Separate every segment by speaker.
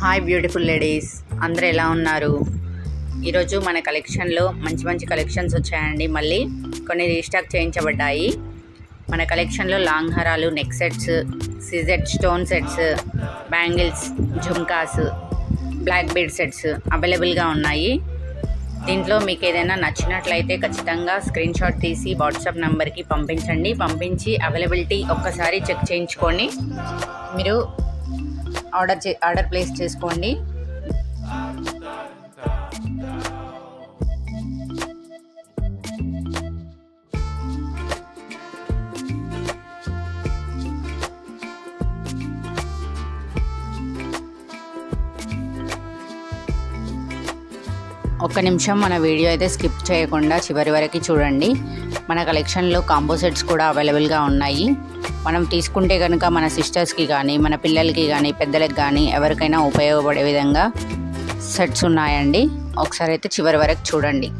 Speaker 1: Hi beautiful ladies, అందరూ ఎలా ఉన్నారు? ఈరోజు మన కలెక్షన్లో మంచి మంచి కలెక్షన్స్ వచ్చాయండి. మళ్ళీ కొన్ని రీస్టాక్ చేయించబడ్డాయి. మన కలెక్షన్లో లాంగ్ హారాలు, neck sets, CZ stone sets, bangles, jhumkas, black bead sets అవైలబుల్గా ఉన్నాయి. దీంట్లో మీకు ఏదైనా నచ్చినట్లయితే ఖచ్చితంగా స్క్రీన్ షాట్ తీసి వాట్సాప్ నెంబర్కి పంపించండి. పంపించి అవైలబిలిటీ ఒక్కసారి చెక్ చేయించుకొని మీరు ఆర్డర్ ప్లేస్ చేసుకోండి. ఒక్క నిమిషం మన వీడియో అయితే స్కిప్ చేయకుండా చివరి వరకు చూడండి. మన కలెక్షన్లో కాంబో సెట్స్ కూడా అవైలబుల్గా ఉన్నాయి. మనం తీసుకుంటే కనుక మన సిస్టర్స్కి కానీ, మన పిల్లలకి కానీ, పెద్దలకి కానీ ఎవరికైనా ఉపయోగపడే విధంగా సెట్స్ ఉన్నాయండి. ఒకసారి అయితే చివరి వరకు చూడండి.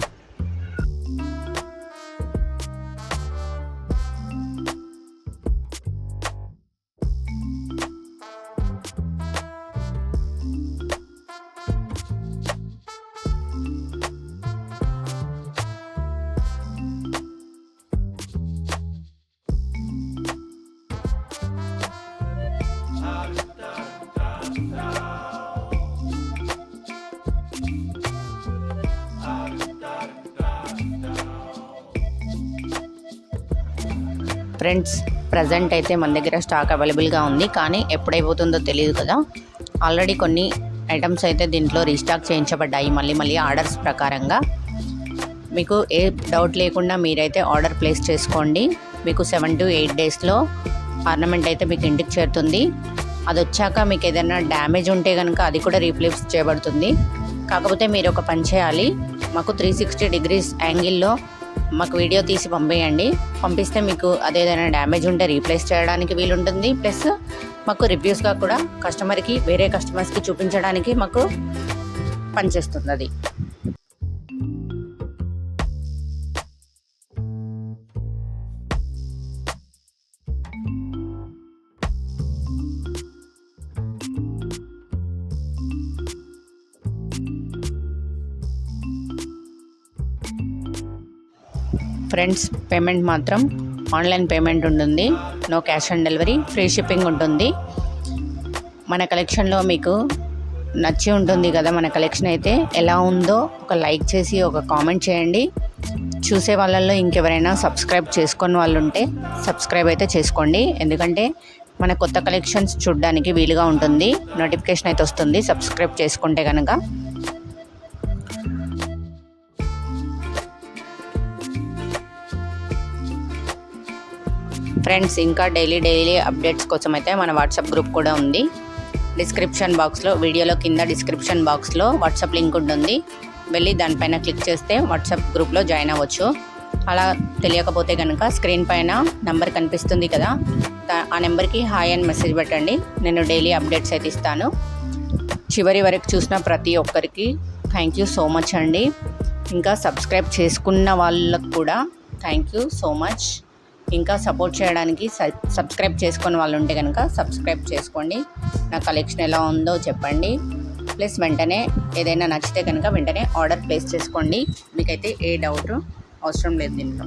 Speaker 1: ఫ్రెండ్స్, ప్రజెంట్ అయితే మన దగ్గర స్టాక్ అవైలబుల్గా ఉంది, కానీ ఎప్పుడైపోతుందో తెలియదు కదా. ఆల్రెడీ కొన్ని ఐటమ్స్ అయితే దీంట్లో రీస్టాక్ చేయించబడ్డాయి మళ్ళీ ఆర్డర్స్ ప్రకారంగా. మీకు ఏ డౌట్ లేకుండా మీరైతే ఆర్డర్ ప్లేస్ చేసుకోండి. మీకు 7 to 8 డేస్లో ఆర్నమెంట్ అయితే మీకు ఇంటికి చేరుతుంది. అది వచ్చాక మీకు ఏదైనా డ్యామేజ్ ఉంటే కనుక అది కూడా రీప్లేస్ చేయబడుతుంది. కాకపోతే మీరు ఒక పని చేయాలి, మాకు 360 degrees యాంగిల్లో మాకు వీడియో తీసి పంపేయండి. పంపిస్తే మీకు అదేదైనా డ్యామేజ్ ఉంటే రీప్లేస్ చేయడానికి వీలుంటుంది. ప్లస్ మాకు రివ్యూస్గా కూడా కస్టమర్కి, వేరే కస్టమర్స్కి చూపించడానికి మాకు పనిచేస్తుంది అది. ఫ్రెండ్స్, పేమెంట్ మాత్రం ఆన్లైన్ పేమెంట్ ఉంటుంది. No cash on delivery, free shipping ఉంటుంది. మన కలెక్షన్లో మీకు నచ్చి ఉంటుంది కదా. మన కలెక్షన్ అయితే ఎలా ఉందో ఒక లైక్ చేసి ఒక కామెంట్ చేయండి. చూసే వాళ్ళల్లో ఇంకెవరైనా సబ్స్క్రైబ్ చేసుకొని వాళ్ళు ఉంటే సబ్స్క్రైబ్ అయితే చేసుకోండి. ఎందుకంటే మన కొత్త కలెక్షన్స్ చూడడానికి వీలుగా ఉంటుంది. నోటిఫికేషన్ అయితే వస్తుంది సబ్స్క్రైబ్ చేసుకుంటే కనుక. ఫ్రెండ్స్, ఇంకా డైలీ అప్డేట్స్ కోసం అయితే మన వాట్సాప్ గ్రూప్ కూడా ఉంది. డిస్క్రిప్షన్ బాక్స్లో, వీడియోలో కింద డిస్క్రిప్షన్ బాక్స్లో వాట్సాప్ లింక్ ఉంటుంది. వెళ్ళి దానిపైన క్లిక్ చేస్తే వాట్సాప్ గ్రూప్లో జాయిన్ అవ్వచ్చు. అలా తెలియకపోతే కనుక స్క్రీన్ పైన నెంబర్ కనిపిస్తుంది కదా, ఆ నెంబర్కి హాయ్ అని మెసేజ్ పెట్టండి. నేను డైలీ అప్డేట్స్ అయితే ఇస్తాను. చివరి వరకు చూసిన ప్రతి ఒక్కరికి థ్యాంక్ యూ సో మచ్ అండి. ఇంకా సబ్స్క్రైబ్ చేసుకున్న వాళ్ళకు కూడా థ్యాంక్ యూ సో మచ్. ఇంకా సపోర్ట్ చేయడానికి సబ్స్క్రైబ్ చేసుకున్న వాళ్ళు ఉంటే కనుక సబ్స్క్రైబ్ చేసుకోండి. నా కలెక్షన్ ఎలా ఉందో చెప్పండి. ప్లస్ వెంటనే ఏదైనా నచ్చితే కనుక వెంటనే ఆర్డర్ ప్లేస్ చేసుకోండి. మీకైతే ఏ డౌట్ అవసరం లేదు దీంట్లో.